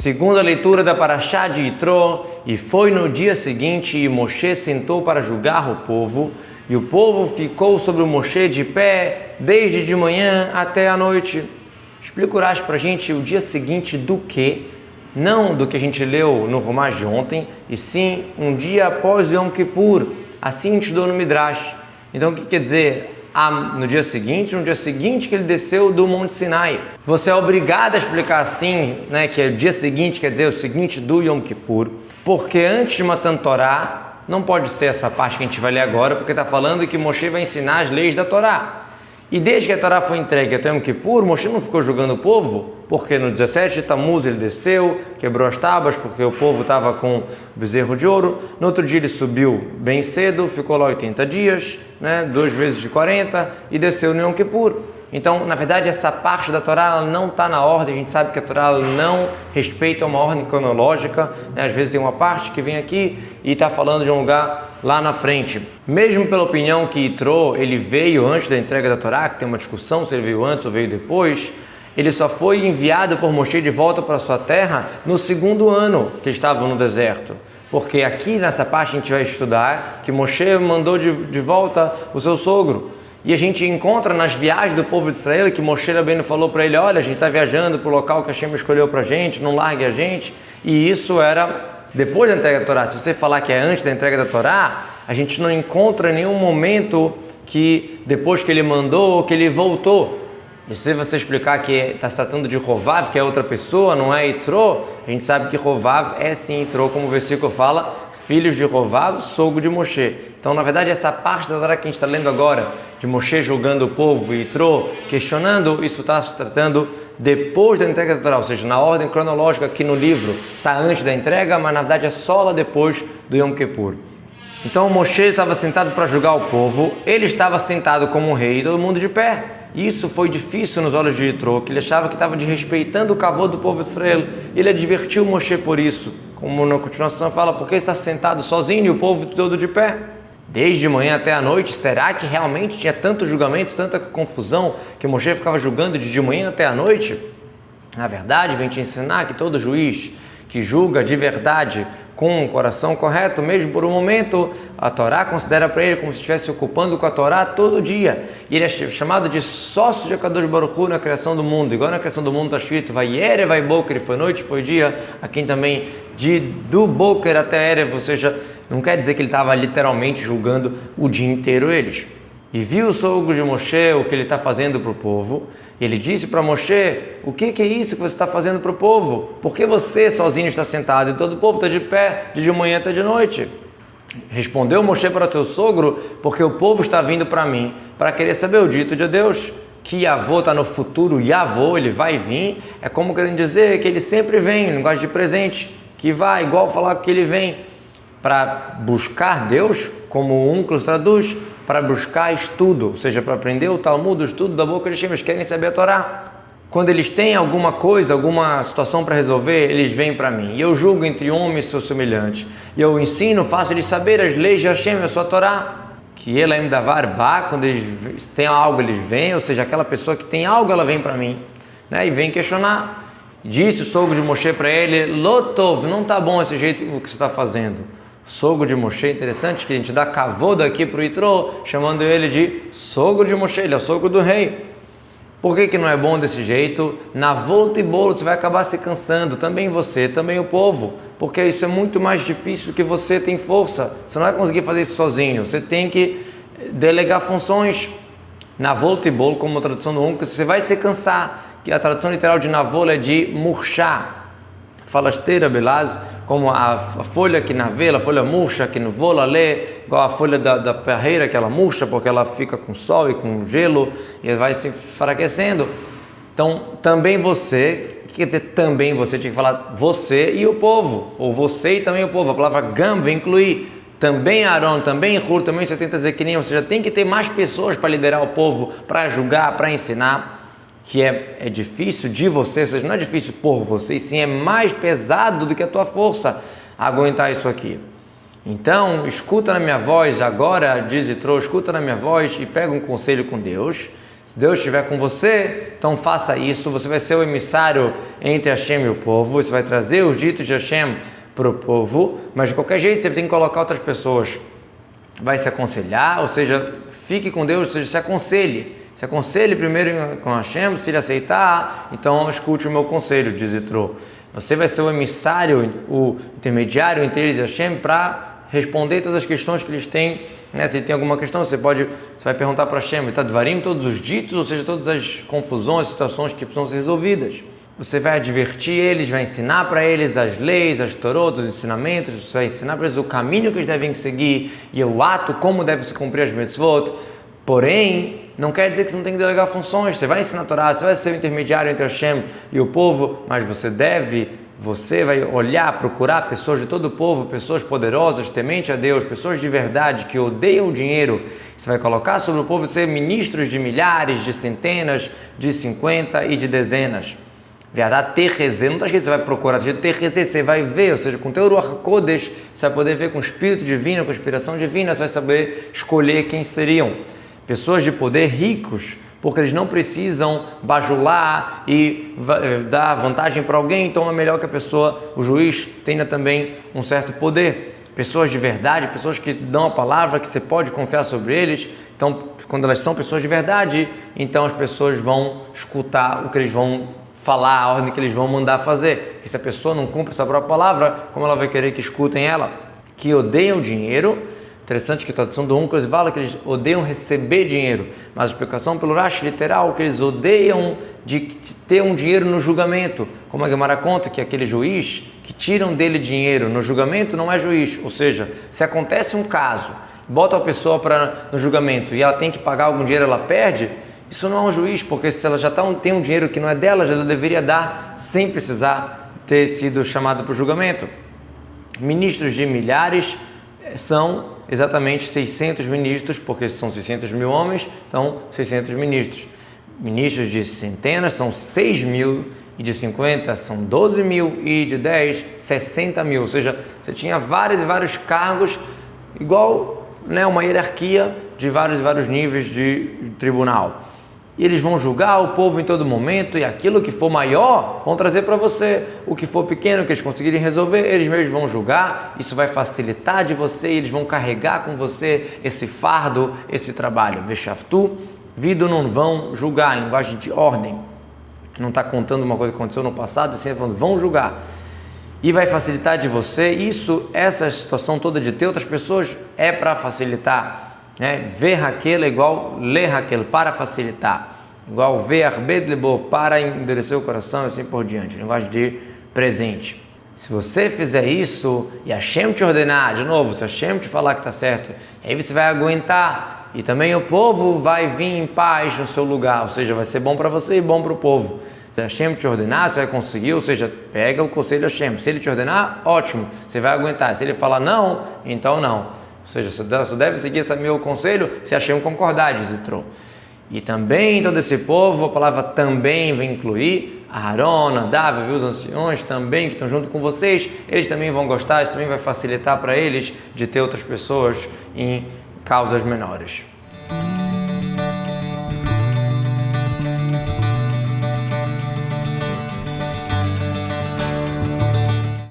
Segundo a leitura da Parashá de Yitro, e foi no dia seguinte, e Moshe sentou para julgar o povo, e o povo ficou sobre o Moshe de pé, desde de manhã até a noite. Explica o Urash para a gente o dia seguinte do quê? Não do que a gente leu no Rumash de ontem, e sim um dia após Yom Kippur, assim estudou no Midrash. Então o que quer dizer? No dia seguinte que ele desceu do Monte Sinai. Você é obrigado a explicar assim, né, que é o dia seguinte, quer dizer o seguinte do Yom Kippur, porque antes de Matan Torá, não pode ser essa parte que a gente vai ler agora, porque está falando que Moshe vai ensinar as leis da Torá. E desde que a Torá foi entregue até Yom Kippur, Moshe não ficou julgando o povo, porque no 17 de Tammuz ele desceu, quebrou as tábuas, porque o povo estava com o bezerro de ouro. No outro dia ele subiu bem cedo, ficou lá 80 dias, né, 2 vezes de 40, e desceu no Yom Kippur. Então, na verdade, essa parte da Torá ela não está na ordem. A gente sabe que a Torá não respeita uma ordem cronológica, né? Às vezes tem uma parte que vem aqui e está falando de um lugar lá na frente. Mesmo pela opinião que Yitro, ele veio antes da entrega da Torá, que tem uma discussão se ele veio antes ou veio depois, ele só foi enviado por Moshe de volta para sua terra no 2º ano que estavam no deserto. Porque aqui nessa parte a gente vai estudar que Moshe mandou de volta o seu sogro. E a gente encontra nas viagens do povo de Israel que Moshe Rabbeinu falou para ele: olha, a gente está viajando para o local que Hashem escolheu para a gente, não largue a gente. E isso era depois da entrega da Torá. Se você falar que é antes da entrega da Torá, a gente não encontra nenhum momento que depois que ele mandou, que ele voltou. E se você explicar que está se tratando de Rovav, que é outra pessoa, não é Yitro, a gente sabe que Rovav é sim Yitro, como o versículo fala, filhos de Rovav, sogro de Moshe. Então, na verdade, essa parte da Torá que a gente está lendo agora, de Moshe julgando o povo e Yitro questionando, isso está se tratando depois da entrega da Torá, ou seja, na ordem cronológica aqui no livro, está antes da entrega, mas na verdade é só lá depois do Yom Kippur. Então, Moshe estava sentado para julgar o povo, ele estava sentado como um rei e todo mundo de pé. Isso foi difícil nos olhos de Yitro, que ele achava que estava desrespeitando o kavod do povo de Israel. Ele advertiu Moshe por isso, como na continuação fala, porque está sentado sozinho e o povo todo de pé. Desde de manhã até a noite, será que realmente tinha tantos julgamentos, tanta confusão, que Moshe ficava julgando de manhã até a noite? Na verdade, vem te ensinar que todo juiz que julga de verdade, com o coração correto, mesmo por um momento, a Torá considera para ele como se estivesse ocupando com a Torá todo dia. E ele é chamado de sócio de Akadosh Baruch Hu na criação do mundo. Igual na criação do mundo está escrito, vai Erev, vai Boker, foi noite, foi dia. Aqui também, do Boker até Erev, ou seja, não quer dizer que ele estava literalmente julgando o dia inteiro eles. E viu o sogro de Moshe o que ele está fazendo para o povo. Ele disse para Moshe: o que é isso que você está fazendo para o povo? Por que você sozinho está sentado e todo o povo está de pé de manhã até de noite? Respondeu Moshe para seu sogro: porque o povo está vindo para mim para querer saber o dito de Deus. Que Yavô está no futuro, Yavô, ele vai vir. É como querendo dizer que ele sempre vem, no negócio de presente, que vai, igual falar que ele vem para buscar Deus, como o Unclus traduz, para buscar estudo, ou seja, para aprender o Talmud, o estudo da boca de Hashem. Eles querem saber a Torá. Quando eles têm alguma coisa, alguma situação para resolver, eles vêm para mim. E eu julgo entre homens e seus semelhantes. E eu ensino, faço eles saber as leis de Hashem, a sua Torá. Que Elaim Davar Ba, quando eles têm algo, eles vêm, ou seja, aquela pessoa que tem algo, ela vem para mim, né? E vem questionar. Disse o sogro de Moshe para ele: Lotov, não está bom esse jeito que você está fazendo. Sogro de Moshe, interessante que a gente dá kavod aqui para o Yitro, chamando ele de sogro de Moshe, ele é o sogro do rei. Por que não é bom desse jeito? Na volta e bolo você vai acabar se cansando, também você, também o povo, porque isso é muito mais difícil do que você tem força, você não vai conseguir fazer isso sozinho, você tem que delegar funções. Na volta e bolo, como a tradução do Unclus, você vai se cansar, que a tradução literal de navol é de murchar. Falasteira, belaz, como a folha que navela, a folha murcha, que no vola lê, igual a folha da parreira que ela murcha, porque ela fica com sol e com gelo, e vai se enfraquecendo. Então, também você, o que quer dizer também você? Tinha que falar você e o povo, ou você e também o povo. A palavra gam vai incluir também Aaron, também Hur, também 70 Zequinim, ou seja, tem que ter mais pessoas para liderar o povo, para julgar, para ensinar. Que é difícil de você, ou seja, não é difícil por você, e sim é mais pesado do que a tua força aguentar isso aqui. Então, escuta na minha voz, agora, diz Yitro, escuta na minha voz e pega um conselho com Deus, Se Deus estiver com você, então faça isso. Você vai ser o emissário entre Hashem e o povo. Você vai trazer os ditos de Hashem para o povo. Mas de qualquer jeito, você tem que colocar outras pessoas. Vai se aconselhar, ou seja, fique com Deus, ou seja, se aconselhe. Se aconselhe primeiro com Hashem. Se ele aceitar, então escute o meu conselho, diz Yitro. Você vai ser o emissário, o intermediário entre eles e Hashem para responder todas as questões que eles têm, né? Se tem alguma questão, você vai perguntar para Hashem, Tadvarim, todos os ditos, ou seja, todas as confusões, situações que precisam ser resolvidas. Você vai advertir eles, vai ensinar para eles as leis, as torot, os ensinamentos, você vai ensinar para eles o caminho que eles devem seguir e o ato, como deve se cumprir as mitzvot. Porém, não quer dizer que você não tem que delegar funções. Você vai ensinar a Torá, você vai ser o intermediário entre Hashem e o povo, mas você vai olhar, procurar pessoas de todo o povo, pessoas poderosas, temente a Deus, pessoas de verdade, que odeiam o dinheiro. Você vai colocar sobre o povo ser ministros de milhares, de centenas, de 50 e de dezenas. Verdade, terrezê, não está escrito que você vai procurar, está escrito terrezê, você vai ver, ou seja, com teu Ruach Kodesh, você vai poder ver com o Espírito Divino, com a inspiração divina, você vai saber escolher quem seriam. Pessoas de poder ricos, porque eles não precisam bajular e dar vantagem para alguém, então é melhor que a pessoa, o juiz, tenha também um certo poder. Pessoas de verdade, pessoas que dão a palavra, que você pode confiar sobre eles. Então, quando elas são pessoas de verdade, então as pessoas vão escutar o que eles vão falar, a ordem que eles vão mandar fazer. Porque se a pessoa não cumpre sua própria palavra, como ela vai querer que escutem ela? Que odeiam dinheiro. Interessante que a tradução do Uncas fala que eles odeiam receber dinheiro, mas a explicação pelo Rashi literal que eles odeiam de ter um dinheiro no julgamento, como a Gemara conta que aquele juiz que tiram dele dinheiro no julgamento não é juiz, ou seja, se acontece um caso, bota a pessoa no julgamento e ela tem que pagar algum dinheiro, ela perde, isso não é um juiz, porque se ela já tem um dinheiro que não é dela, já ela deveria dar sem precisar ter sido chamado para o julgamento. Ministros de milhares são exatamente 600 ministros, porque são 600 mil homens, então 600 ministros. Ministros de centenas são 6 mil, e de 50 são 12 mil, e de 10, 60 mil. Ou seja, você tinha vários e vários cargos, igual, né, uma hierarquia de vários e vários níveis de tribunal. E eles vão julgar o povo em todo momento, e aquilo que for maior vão trazer para você. O que for pequeno, que eles conseguirem resolver, eles mesmos vão julgar. Isso vai facilitar de você, e eles vão carregar com você esse fardo, esse trabalho. Veshaftu, vido não vão julgar, linguagem de ordem. Não está contando uma coisa que aconteceu no passado, sim, falando, vão julgar. E vai facilitar de você. Essa situação toda de ter outras pessoas é para facilitar. Ver Raquel é igual ler Raquel, para facilitar. Igual ver Arbed Lebo, para endurecer o coração e assim por diante. Linguagem de presente. Se você fizer isso e Hashem te ordenar, de novo, se Hashem te falar que está certo, aí você vai aguentar. E também o povo vai vir em paz no seu lugar. Ou seja, vai ser bom para você e bom para o povo. Se Hashem te ordenar, você vai conseguir, ou seja, pega o conselho de Hashem. Se ele te ordenar, ótimo, você vai aguentar. Se ele falar não, então não. Ou seja, você deve seguir esse meu conselho se Hashem concordar, diz Yitro. E também todo esse povo, a palavra também vai incluir Aharon, Nadav, os anciões também que estão junto com vocês, eles também vão gostar, isso também vai facilitar para eles de ter outras pessoas em causas menores.